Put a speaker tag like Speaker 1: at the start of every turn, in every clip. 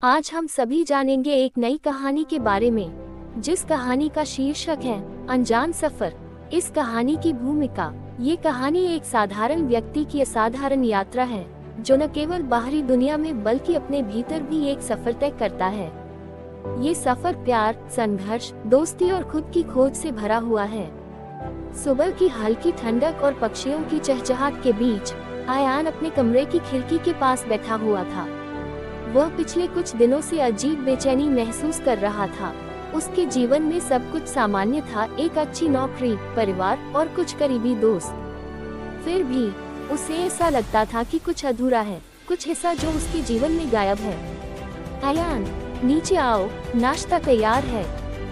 Speaker 1: आज हम सभी जानेंगे एक नई कहानी के बारे में, जिस कहानी का शीर्षक है अनजान सफर। इस कहानी की भूमिका, ये कहानी एक साधारण व्यक्ति की असाधारण यात्रा है, जो न केवल बाहरी दुनिया में बल्कि अपने भीतर भी एक सफर तय करता है। ये सफर प्यार, संघर्ष, दोस्ती और खुद की खोज से भरा हुआ है। सुबह की हल्की ठंडक और पक्षियों की चहचहाट के बीच अयान अपने कमरे की खिड़की के पास बैठा हुआ था। वह पिछले कुछ दिनों से अजीब बेचैनी महसूस कर रहा था। उसके जीवन में सब कुछ सामान्य था, एक अच्छी नौकरी, परिवार और कुछ करीबी दोस्त। फिर भी उसे ऐसा लगता था कि कुछ अधूरा है, कुछ हिस्सा जो उसके जीवन में गायब है। अयान, नीचे आओ, नाश्ता तैयार है,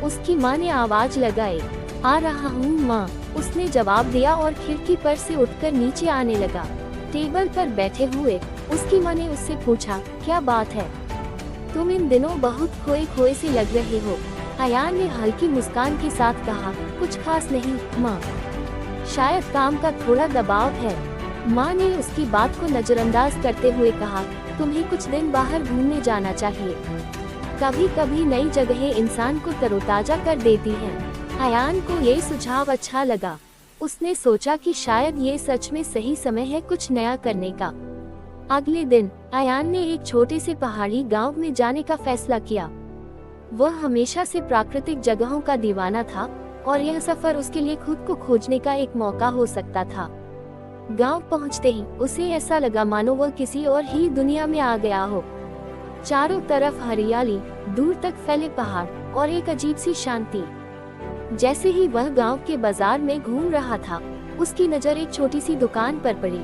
Speaker 1: उसकी माँ ने आवाज लगाई। आ रहा हूँ माँ, उसने जवाब दिया और खिड़की पर से उठकर नीचे आने लगा। टेबल पर बैठे हुए उसकी माँ ने उससे पूछा, क्या बात है? तुम इन दिनों बहुत खोए खोए से लग रहे हो। अयान ने हल्की मुस्कान के साथ कहा, कुछ खास नहीं माँ, शायद काम का थोड़ा दबाव है। माँ ने उसकी बात को नजरअंदाज करते हुए कहा, तुम्हें कुछ दिन बाहर घूमने जाना चाहिए। कभी कभी नई जगहें इंसान को तरोताजा कर देती हैं। अयान को ये सुझाव अच्छा लगा। उसने सोचा कि शायद ये सच में सही समय है कुछ नया करने का। अगले दिन अयान ने एक छोटे से पहाड़ी गांव में जाने का फैसला किया। वह हमेशा से प्राकृतिक जगहों का दीवाना था और यह सफर उसके लिए खुद को खोजने का एक मौका हो सकता था। गांव पहुंचते ही उसे ऐसा लगा मानो वह किसी और ही दुनिया में आ गया हो। चारों तरफ हरियाली, दूर तक फैले पहाड़ और एक अजीब सी शांति। जैसे ही वह गांव के बाजार में घूम रहा था, उसकी नजर एक छोटी सी दुकान पर पड़ी।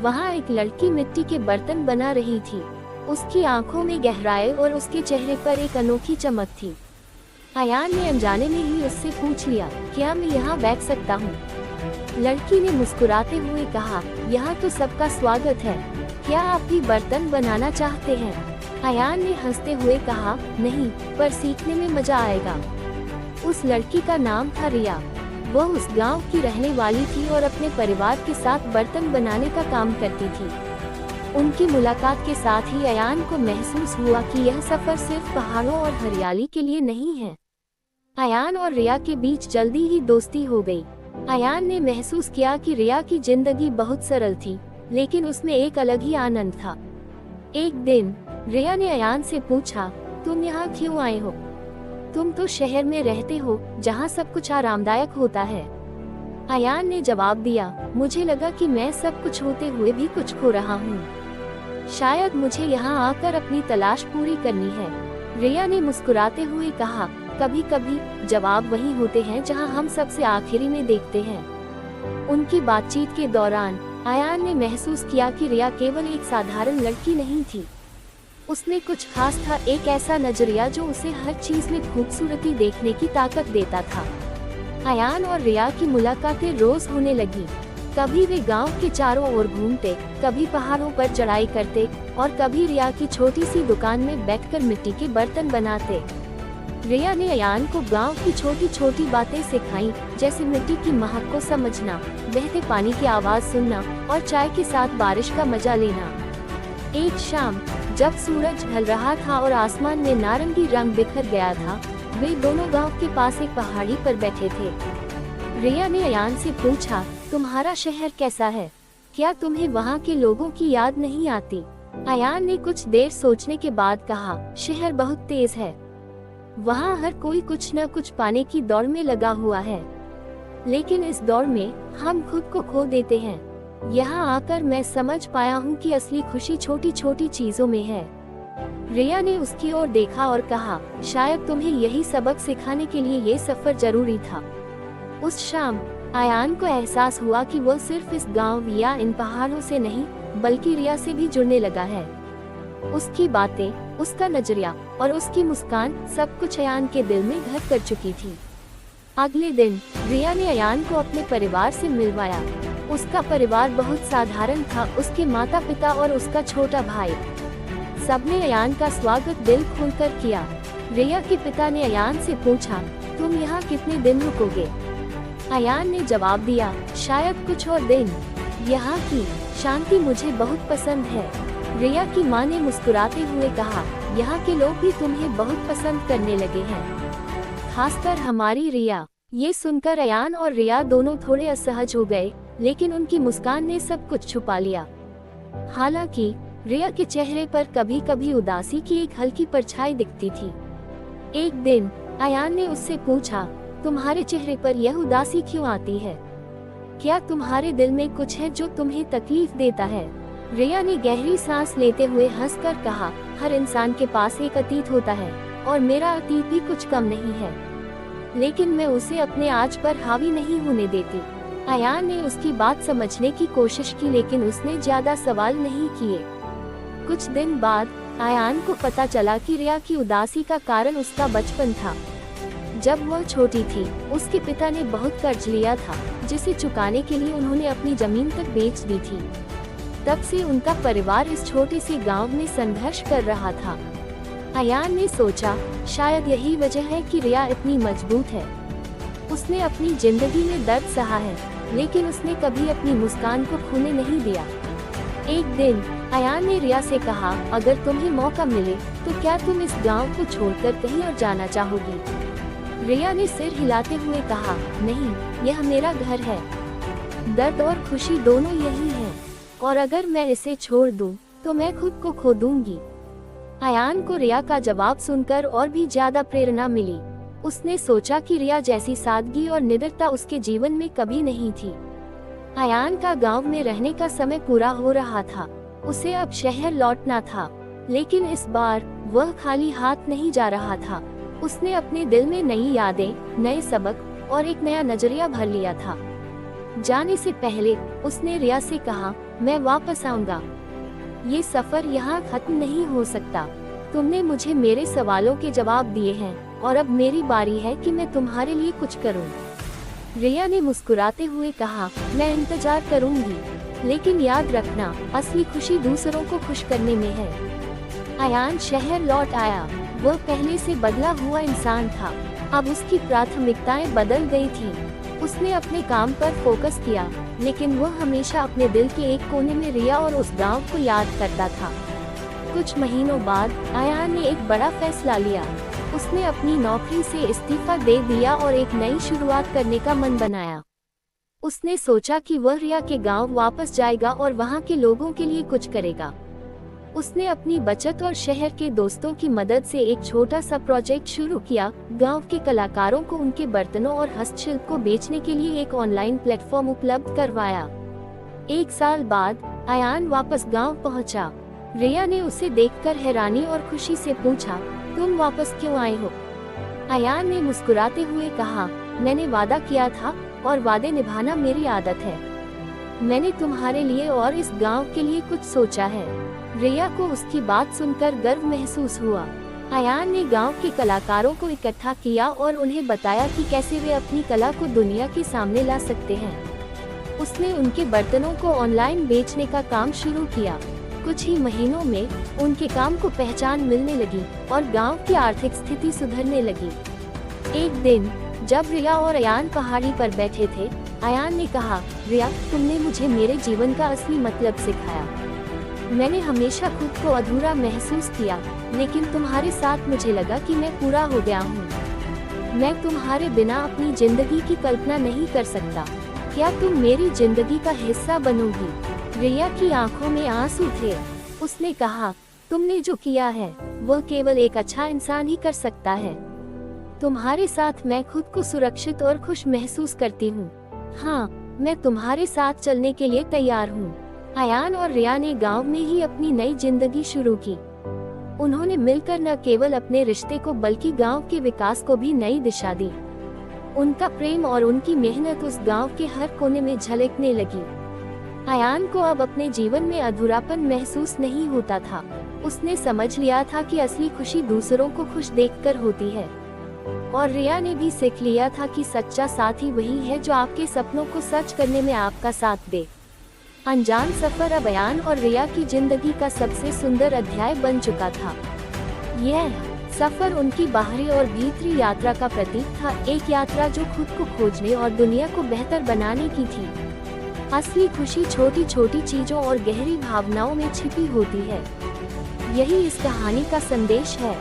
Speaker 1: वहां एक लड़की मिट्टी के बर्तन बना रही थी। उसकी आंखों में गहराई और उसके चेहरे पर एक अनोखी चमक थी। अयान ने अनजाने में ही उससे पूछ लिया, क्या मैं यहाँ बैठ सकता हूँ? लड़की ने मुस्कुराते हुए कहा, यहाँ तो सबका स्वागत है। क्या आप भी बर्तन बनाना चाहते हैं? अयान ने हंसते हुए कहा, नहीं, पर सीखने में मजा आएगा। उस लड़की का नाम था रिया। वह उस गांव की रहने वाली थी और अपने परिवार के साथ बर्तन बनाने का काम करती थी। उनकी मुलाकात के साथ ही अयान को महसूस हुआ कि यह सफर सिर्फ पहाड़ों और हरियाली के लिए नहीं है। अयान और रिया के बीच जल्दी ही दोस्ती हो गई। अयान ने महसूस किया कि रिया की जिंदगी बहुत सरल थी, लेकिन उसमें एक अलग ही आनंद था। एक दिन रिया ने अयान से पूछा, तुम यहाँ क्यों आए हो? तुम तो शहर में रहते हो, जहाँ सब कुछ आरामदायक होता है। अयान ने जवाब दिया, मुझे लगा कि मैं सब कुछ होते हुए भी कुछ खो रहा हूँ। शायद मुझे यहाँ आकर अपनी तलाश पूरी करनी है। रिया ने मुस्कुराते हुए कहा, कभी कभी जवाब वही होते हैं जहाँ हम सबसे आखिरी में देखते हैं। उनकी बातचीत के दौरान अयान ने महसूस किया कि रिया केवल एक साधारण लड़की नहीं थी। उसमें कुछ खास था, एक ऐसा नजरिया जो उसे हर चीज में खूबसूरती देखने की ताकत देता था। अयान और रिया की मुलाकातें रोज होने लगी। कभी वे गांव के चारों ओर घूमते, कभी पहाड़ों पर चढ़ाई करते और कभी रिया की छोटी सी दुकान में बैठकर मिट्टी के बर्तन बनाते। रिया ने अयान को गांव की छोटी छोटी बातें सिखाई, जैसे मिट्टी की महक को समझना, बहते पानी की आवाज सुनना और चाय के साथ बारिश का मजा लेना। एक शाम जब सूरज ढल रहा था और आसमान में नारंगी रंग बिखर गया था, वे दोनों गांव के पास एक पहाड़ी पर बैठे थे। रिया ने अयान से पूछा, तुम्हारा शहर कैसा है? क्या तुम्हें वहाँ के लोगों की याद नहीं आती? अयान ने कुछ देर सोचने के बाद कहा, शहर बहुत तेज है। वहाँ हर कोई कुछ न कुछ पाने की दौड़ में लगा हुआ है, लेकिन इस दौड़ में हम खुद को खो देते हैं। यहाँ आकर मैं समझ पाया हूँ कि असली खुशी छोटी छोटी चीजों में है। रिया ने उसकी ओर देखा और कहा, शायद तुम्हें यही सबक सिखाने के लिए ये सफर जरूरी था। उस शाम अयान को एहसास हुआ कि वह सिर्फ इस गांव या इन पहाड़ों से नहीं, बल्कि रिया से भी जुड़ने लगा है। उसकी बातें, उसका नजरिया और उसकी मुस्कान, सब कुछ अयान के दिल में घर कर चुकी थी। अगले दिन रिया ने अयान को अपने परिवार से मिलवाया। उसका परिवार बहुत साधारण था, उसके माता पिता और उसका छोटा भाई। सबने अयान का स्वागत दिल खोलकर किया। रिया के पिता ने अयान से पूछा, तुम यहाँ कितने दिन रुकोगे? अयान ने जवाब दिया, शायद कुछ और दिन। यहाँ की शांति मुझे बहुत पसंद है। रिया की मां ने मुस्कुराते हुए कहा, यहाँ के लोग भी तुम्हें बहुत पसंद करने लगे हैं, खासकर हमारी रिया। ये सुनकर अयान और रिया दोनों थोड़े असहज हो गए, लेकिन उनकी मुस्कान ने सब कुछ छुपा लिया। हालांकि रिया के चेहरे पर कभी कभी उदासी की एक हल्की परछाई दिखती थी। एक दिन अयान ने उससे पूछा, तुम्हारे चेहरे पर यह उदासी क्यों आती है? क्या तुम्हारे दिल में कुछ है जो तुम्हें तकलीफ देता है? रिया ने गहरी सांस लेते हुए हंसकर कहा, हर इंसान के पास एक अतीत होता है और मेरा अतीत भी कुछ कम नहीं है, लेकिन मैं उसे अपने आज पर हावी नहीं होने देती। अयान ने उसकी बात समझने की कोशिश की, लेकिन उसने ज्यादा सवाल नहीं किए। कुछ दिन बाद अयान को पता चला कि रिया की उदासी का कारण उसका बचपन था। जब वह छोटी थी, उसके पिता ने बहुत कर्ज लिया था, जिसे चुकाने के लिए उन्होंने अपनी जमीन तक बेच दी थी। तब से उनका परिवार इस छोटे से गांव में संघर्ष कर रहा था। अयान ने सोचा, शायद यही वजह है कि रिया इतनी मजबूत है। उसने अपनी जिंदगी में दर्द सहा है, लेकिन उसने कभी अपनी मुस्कान को खोने नहीं दिया। एक दिन अयान ने रिया से कहा, अगर तुम्हें मौका मिले तो क्या तुम इस गांव को छोड़कर कहीं और जाना चाहोगी? रिया ने सिर हिलाते हुए कहा, नहीं, यह मेरा घर है। दर्द और खुशी दोनों यही है, और अगर मैं इसे छोड़ दूं, तो मैं खुद को खो दूंगी। अयान को रिया का जवाब सुनकर और भी ज्यादा प्रेरणा मिली। उसने सोचा कि रिया जैसी सादगी और निडरता उसके जीवन में कभी नहीं थी। अयान का गांव में रहने का समय पूरा हो रहा था। उसे अब शहर लौटना था, लेकिन इस बार वह खाली हाथ नहीं जा रहा था। उसने अपने दिल में नई यादें, नए सबक और एक नया नजरिया भर लिया था। जाने से पहले उसने रिया से कहा, मैं वापस आऊंगा। ये सफर यहाँ खत्म नहीं हो सकता। तुमने मुझे मेरे सवालों के जवाब दिए हैं, और अब मेरी बारी है कि मैं तुम्हारे लिए कुछ करूं। रिया ने मुस्कुराते हुए कहा, मैं इंतजार करूंगी, लेकिन याद रखना, असली खुशी दूसरों को खुश करने में है। अयान शहर लौट आया। वह पहले से बदला हुआ इंसान था। अब उसकी प्राथमिकताएं बदल गई थीं। उसने अपने काम पर फोकस किया, लेकिन वह हमेशा अपने दिल के एक कोने में रिया और उस गांव को याद करता था। कुछ महीनों बाद अयान ने एक बड़ा फैसला लिया। उसने अपनी नौकरी से इस्तीफा दे दिया और एक नई शुरुआत करने का मन बनाया। उसने सोचा कि वह रिया के गांव वापस जाएगा और वहां के लोगों के लिए कुछ करेगा। उसने अपनी बचत और शहर के दोस्तों की मदद से एक छोटा सा प्रोजेक्ट शुरू किया। गांव के कलाकारों को उनके बर्तनों और हस्तशिल्प को बेचने के लिए एक ऑनलाइन प्लेटफॉर्म उपलब्ध करवाया। 1 साल बाद अयान वापस गांव पहुंचा। रिया ने उसे देखकर हैरानी और खुशी से पूछा, तुम वापस क्यों आए हो? अयान ने मुस्कुराते हुए कहा, मैंने वादा किया था और वादे निभाना मेरी आदत है। मैंने तुम्हारे लिए और इस गांव के लिए कुछ सोचा है। रिया को उसकी बात सुनकर गर्व महसूस हुआ। अयान ने गांव के कलाकारों को इकट्ठा किया और उन्हें बताया कि कैसे वे अपनी कला को दुनिया के सामने ला सकते हैं। उसने उनके बर्तनों को ऑनलाइन बेचने का काम शुरू किया। कुछ ही महीनों में उनके काम को पहचान मिलने लगी और गांव की आर्थिक स्थिति सुधरने लगी। एक दिन जब रिया और अयान पहाड़ी पर बैठे थे, अयान ने कहा, रिया, तुमने मुझे मेरे जीवन का असली मतलब सिखाया। मैंने हमेशा खुद को अधूरा महसूस किया, लेकिन तुम्हारे साथ मुझे लगा कि मैं पूरा हो गया हूँ। मैं तुम्हारे बिना अपनी जिंदगी की कल्पना नहीं कर सकता। क्या तुम मेरी जिंदगी का हिस्सा बनोगी? रिया की आंखों में आंसू थे। उसने कहा, तुमने जो किया है वह केवल एक अच्छा इंसान ही कर सकता है। तुम्हारे साथ मैं खुद को सुरक्षित और खुश महसूस करती हूँ। हाँ, मैं तुम्हारे साथ चलने के लिए तैयार हूँ। अयान और रिया ने गांव में ही अपनी नई जिंदगी शुरू की। उन्होंने मिलकर न केवल अपने रिश्ते को बल्कि गांव के विकास को भी नई दिशा दी। उनका प्रेम और उनकी मेहनत उस गांव के हर कोने में झलकने लगी। अयान को अब अपने जीवन में अधूरापन महसूस नहीं होता था। उसने समझ लिया था कि असली खुशी दूसरों को खुश देखकर होती है। और रिया ने भी सीख लिया था कि सच्चा साथी वही है जो आपके सपनों को सच करने में आपका साथ दे। अनजान सफर अब अयान और रिया की जिंदगी का सबसे सुंदर अध्याय बन चुका था। यह सफर उनकी बाहरी और भीतरी यात्रा का प्रतीक था, एक यात्रा जो खुद को खोजने और दुनिया को बेहतर बनाने की थी। असली खुशी छोटी छोटी चीजों और गहरी भावनाओं में छिपी होती है। यही इस कहानी का संदेश है।